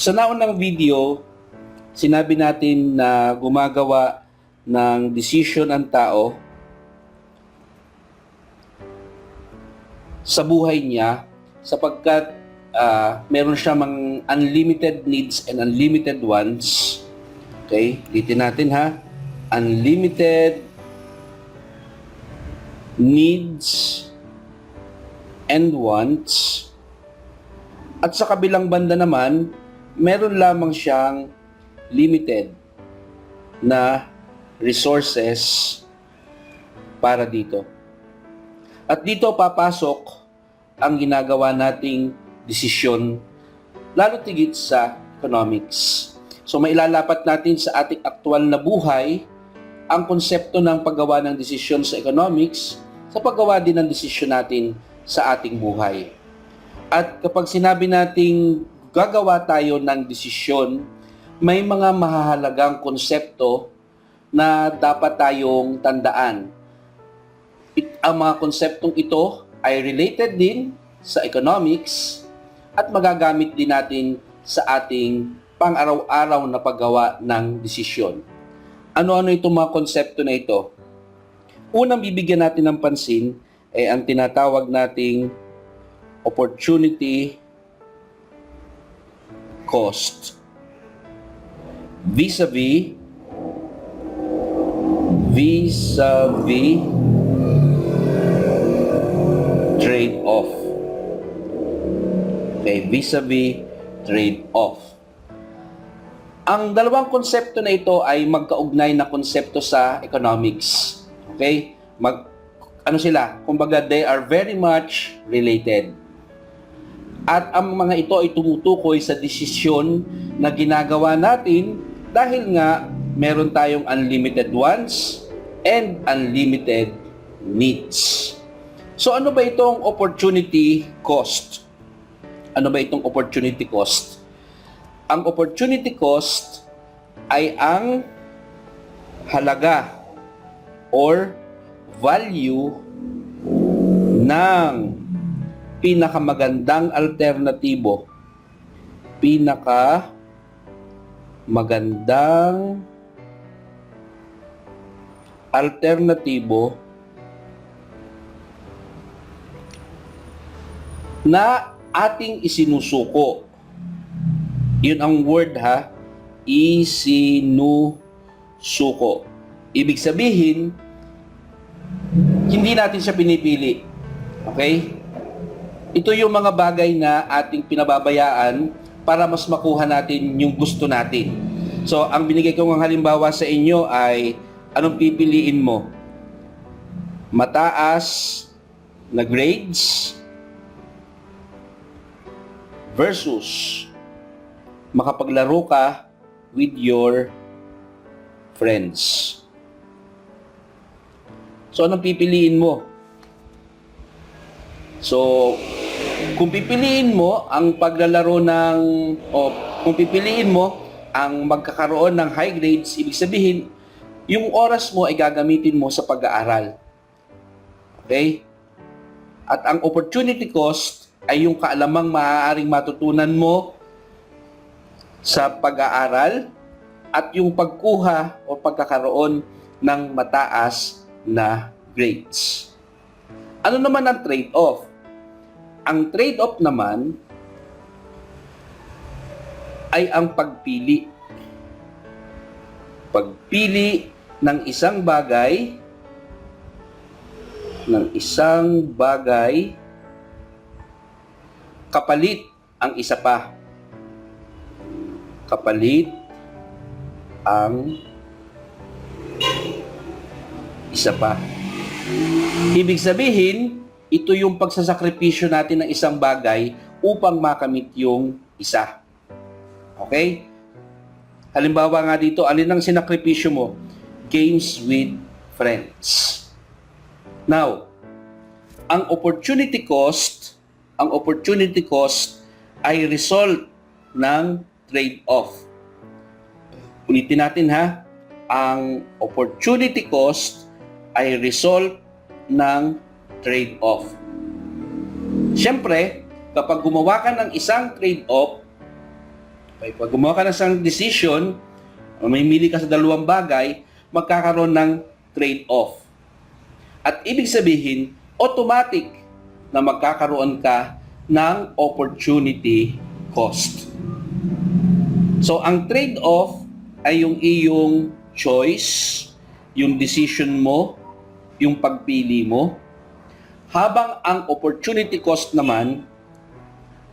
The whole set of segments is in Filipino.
Sa naunang video, sinabi natin na gumagawa ng desisyon ang tao sa buhay niya sapagkat meron siya mga unlimited needs and unlimited wants. Okay? Ulitin natin ha. Unlimited needs and wants. At sa kabilang banda naman, meron lamang siyang limited na resources para dito. At dito papasok ang ginagawa nating desisyon, lalo tigit sa economics. So mailalapat natin sa ating aktual na buhay ang konsepto ng paggawa ng desisyon sa economics sa paggawa din ng desisyon natin sa ating buhay. At kapag sinabi nating gagawa tayo ng desisyon, may mga mahahalagang konsepto na dapat tayong tandaan. Ang mga konseptong ito ay related din sa economics at magagamit din natin sa ating pang-araw-araw na paggawa ng desisyon. Ano-ano itong mga konsepto na ito? Unang bibigyan natin ng pansin ay ang tinatawag nating opportunity cost vis-a-vis trade-off. Okay, vis-a-vis trade-off. Ang dalawang konsepto na ito ay magkaugnay na konsepto sa economics. Okay? Kumbaga, they are very much related. At ang mga ito ay tumutukoy sa desisyon na ginagawa natin dahil nga meron tayong unlimited wants and unlimited needs. So ano ba itong opportunity cost? Ano ba itong opportunity cost? Ang opportunity cost ay ang halaga or value ng pinakamagandang alternatibo. Pinakamagandang alternatibo na ating isinusuko. Yun ang word ha, isinusuko. Ibig sabihin, hindi natin siya pinipili. Okay? Ito yung mga bagay na ating pinababayaan para mas makuha natin yung gusto natin. So, ang binigay kong halimbawa sa inyo ay anong pipiliin mo? Mataas na grades versus makapaglaro ka with your friends. So, anong pipiliin mo? So, kung pipiliin mo ang kung pipiliin mo ang magkakaroon ng high grades, ibig sabihin, yung oras mo ay gagamitin mo sa pag-aaral. Okay? At ang opportunity cost ay yung kaalamang maaaring matutunan mo sa pag-aaral at yung pagkuha o pagkakaroon ng mataas na grades. Ano naman ang trade-off? Ang trade-off naman ay ang pagpili. Pagpili ng isang bagay kapalit ang isa pa. Kapalit ang isa pa. Ibig sabihin, ito yung pagsasakripisyo natin ng isang bagay upang makamit yung isa. Okay? Halimbawa nga dito, alin ang sinakripisyo mo? Games with friends. Now, ang opportunity cost ay result ng trade-off. Ulitin natin ha, ang opportunity cost ay result ng trade-off. Siyempre, kapag gumawa ka ng isang trade-off, Okay, pag gumawa ka ng isang decision, may mili ka sa dalawang bagay, magkakaroon ng trade-off. At ibig sabihin, automatic na magkakaroon ka ng opportunity cost. So, ang trade-off ay yung iyong choice, yung decision mo, yung pagpili mo. Habang ang opportunity cost naman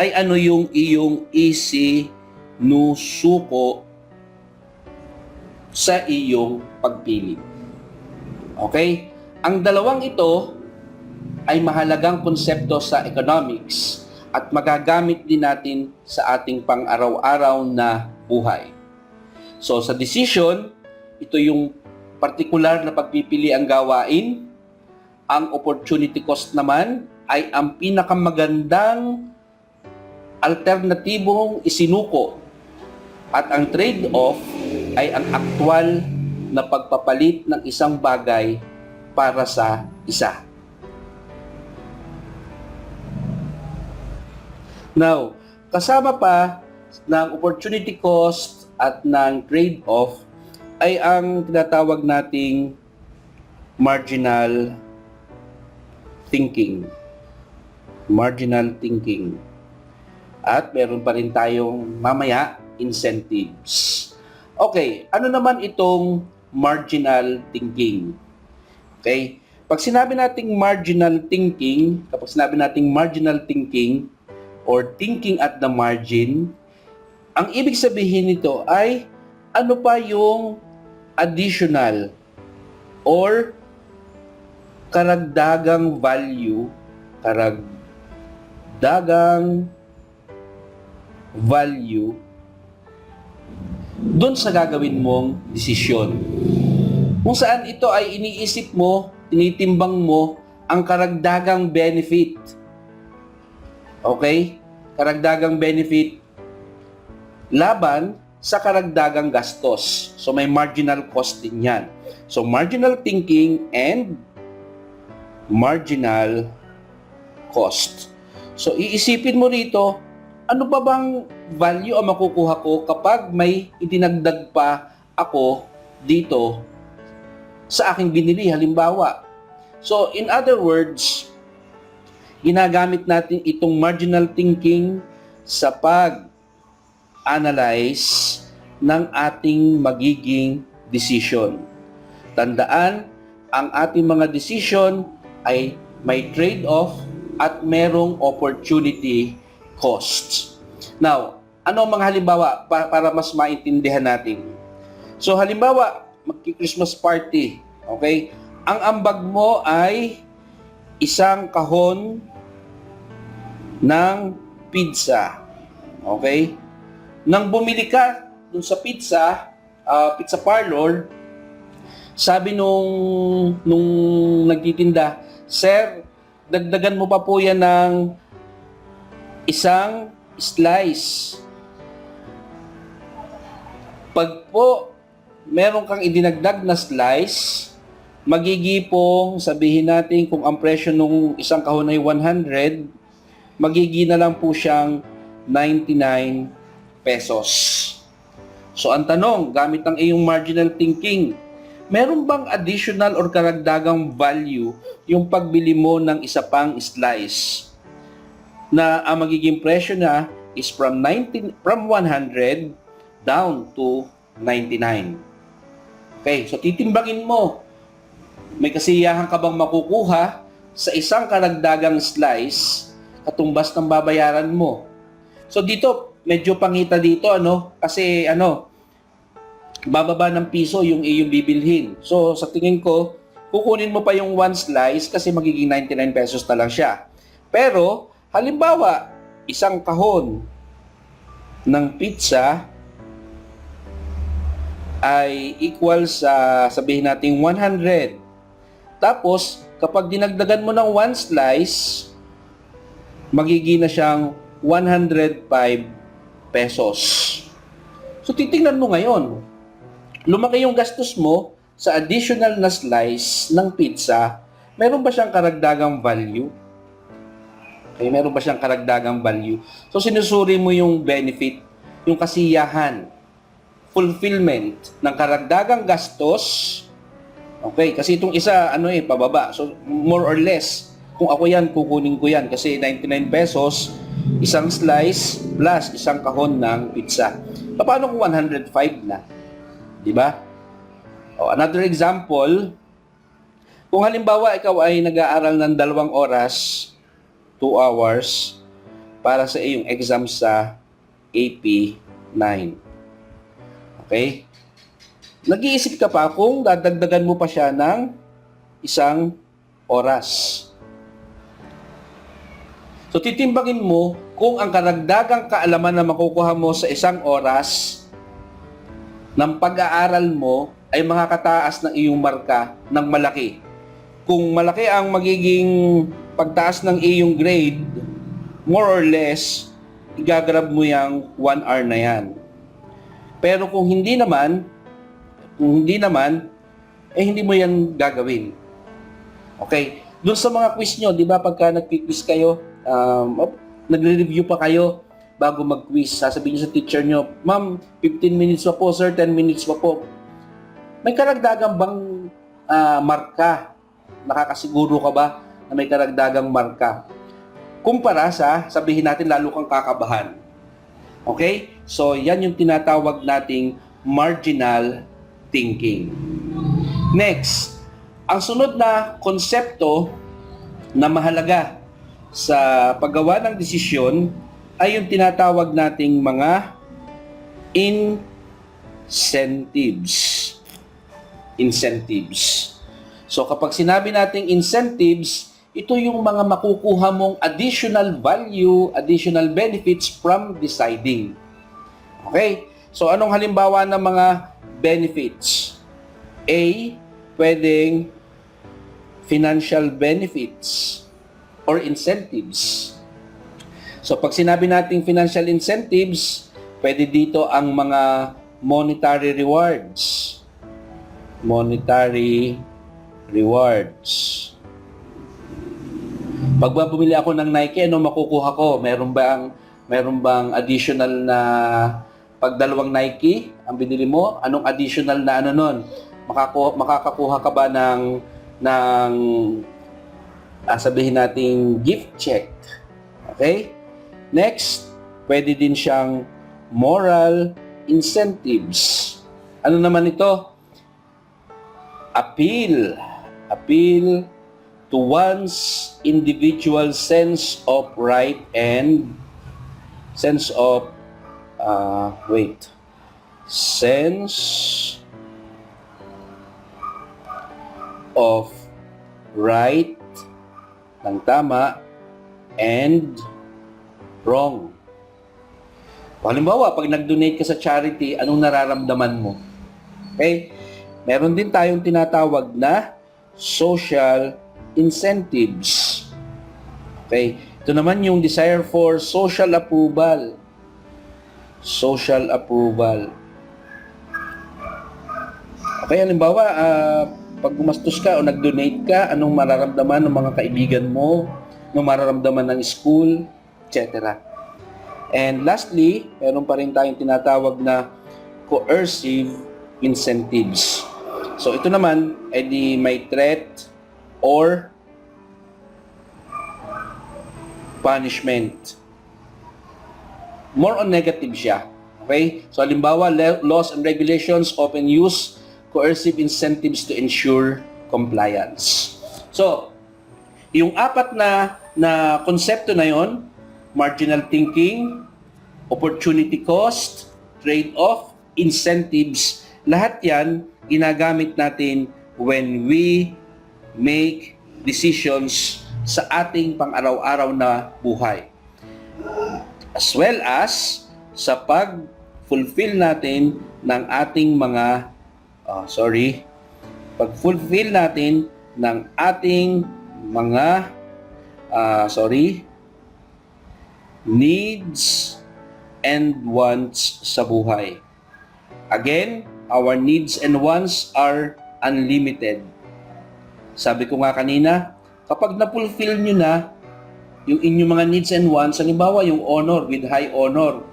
ay ano yung iyong isinusuko sa iyong pagpili. Okay? Ang dalawang ito ay mahalagang konsepto sa economics at magagamit din natin sa ating pang-araw-araw na buhay. So sa decision, ito yung partikular na pagpipili ang gawain. Ang opportunity cost naman ay ang pinakamagandang alternatibong isinuko. At ang trade-off ay ang aktwal na pagpapalit ng isang bagay para sa isa. Now, kasama pa ng opportunity cost at ng trade-off ay ang tinatawag nating marginal thinking. Marginal thinking. At meron pa rin tayong mamaya incentives. Okay, ano naman itong marginal thinking? Okay? Pag sinabi nating marginal thinking, kapag sinabi nating marginal thinking or thinking at the margin, ang ibig sabihin nito ay ano pa yung additional or karagdagang value, doon sa gagawin mong desisyon. Kung saan ito ay iniisip mo, tinitimbang mo ang karagdagang benefit. Okay? Karagdagang benefit laban sa karagdagang gastos. So may marginal cost din yan. So marginal thinking and marginal cost. So iisipin mo rito, ano ba bang value ang makukuha ko kapag may idinagdag pa ako dito sa aking binili, halimbawa. So, in other words, ginagamit natin itong marginal thinking sa pag-analyze ng ating magiging decision. Tandaan, ang ating mga decision ay may trade-off at merong opportunity costs. Now, ano ang mga halimbawa para mas maintindihan natin? So, halimbawa, magki-Christmas party, okay? Ang ambag mo ay isang kahon ng pizza, okay? Nang bumili ka dun sa pizza parlor, sabi nung nagtitinda, "Sir, dagdagan mo pa po yan ng isang slice." Pag po meron kang idinagdag na slice, magigipong, sabihin natin kung ang presyo nung isang kahon ay 100, magigi na lang po siyang 99 pesos. So ang tanong, gamit ang iyong marginal thinking, meron bang additional or karagdagang value yung pagbili mo ng isa pang slice na ang magiging presyo na is from 100 down to 99. Okay, so titimbangin mo, may kasiyahan ka bang makukuha sa isang karagdagang slice katumbas ng babayaran mo. So dito, medyo pangita dito, kasi bababa ng piso yung iyong bibilhin. So sa tingin ko, kukunin mo pa yung one slice kasi magiging 99 pesos na lang siya. Pero, halimbawa, isang kahon ng pizza ay equal sa, sabihin natin, 100. Tapos, kapag dinagdagan mo ng one slice, magiging na siyang 105 pesos. So, titingnan mo ngayon, lumaki yung gastos mo sa additional na slice ng pizza, meron ba siyang karagdagang value? Okay, meron ba siyang karagdagang value? So, sinusuri mo yung benefit yung kasiyahan, fulfillment ng karagdagang gastos. Okay, kasi itong isa, pababa. So, more or less, kung ako yan, kukunin ko yan. Kasi 99 pesos, isang slice plus isang kahon ng pizza. Paano kung 105 na? Di ba? Another example, kung halimbawa ikaw ay nag-aaral ng 2 oras, 2 hours, para sa iyong exam sa AP 9. Okay? Nag-iisip ka pa kung dadagdagan mo pa siya ng 1 oras. So, titimbangin mo kung ang karagdagang kaalaman na makukuha mo sa 1 oras ng pag-aaral mo ay makakataas ng iyong marka ng malaki. Kung malaki ang magiging pagtaas ng iyong grade, more or less, igagrab mo yung 1 hour na yan. Pero kung hindi naman, hindi mo yan gagawin. Okay? Doon sa mga quiz nyo, di ba, pagka nag-quiz kayo, nagre-review pa kayo bago mag-quiz. Sasabihin nyo sa teacher nyo, ma'am, 15 minutes pa po, sir, 10 minutes pa po. May karagdagang bang marka? Nakakasiguro ka ba na may karagdagang marka? Kumpara sa, sabihin natin, lalo kang kakabahan. Okay? So, yan yung tinatawag nating marginal thinking. Next, ang sunod na konsepto na mahalaga sa paggawa ng desisyon ay yung tinatawag nating mga incentives. So, kapag sinabi nating incentives, ito yung mga makukuha mong additional value, additional benefits from deciding. Okay? So, anong halimbawa ng mga benefits? A, pwedeng financial benefits or incentives. So, pag sinabi nating financial incentives, pwede dito ang mga monetary rewards. Monetary rewards. Pag bumili ako ng Nike, ano makukuha ko? Meron bang additional na pag 2 Nike ang binili mo? Anong additional na nun? Makakakuha ka ba ng sabihin nating gift check? Okay? Next, pwede din siyang moral incentives. Ano naman ito? Appeal to one's individual sense of right and sense of right ng tama and wrong. Halimbawa, pag nag-donate ka sa charity, anong nararamdaman mo? Okay? Meron din tayong tinatawag na social incentives. Okay? Ito naman yung desire for social approval. Social approval. Okay, halimbawa, pag gumastos ka o nag-donate ka, anong mararamdaman ng mga kaibigan mo, anong mararamdaman ng school, etc. And lastly, meron pa rin tayong tinatawag na coercive incentives. So ito naman ay may threat or punishment. More on negative siya. Okay? So halimbawa, laws and regulations often use coercive incentives to ensure compliance. So, yung 4 na konsepto na yon, marginal thinking, opportunity cost, trade-off, incentives, lahat yan ginagamit natin when we make decisions sa ating pang-araw-araw na buhay. As well as sa pag-fulfill natin ng ating mga pag-fulfill natin ng ating mga needs and wants sa buhay. Again, our needs and wants are unlimited. Sabi ko nga kanina, kapag na-fulfill nyo na yung inyong mga needs and wants, halimbawa yung honor, with high honor,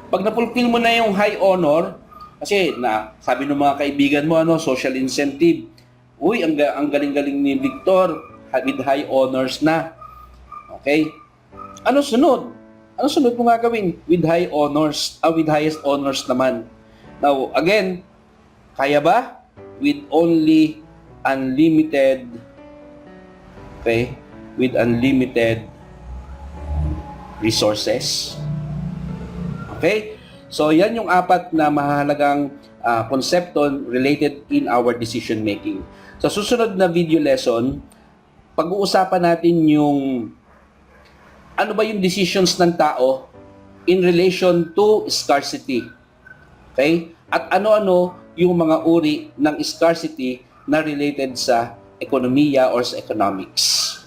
Pag na-fulfill mo na yung high honor, kasi sabi ng mga kaibigan mo, social incentive, uy, ang galing-galing ni Victor, with high honors na. Okay? Ano sunod? Ano sunod mo nga gawin? With high honors, with highest honors naman. Now, again, kaya ba? With only unlimited, okay? With unlimited resources. Okay? So, yan yung 4 na mahalagang konsepto related in our decision making. Sa susunod na video lesson, pag-uusapan natin yung ano ba yung decisions ng tao in relation to scarcity. Okay? At ano-ano yung mga uri ng scarcity na related sa ekonomiya or sa economics.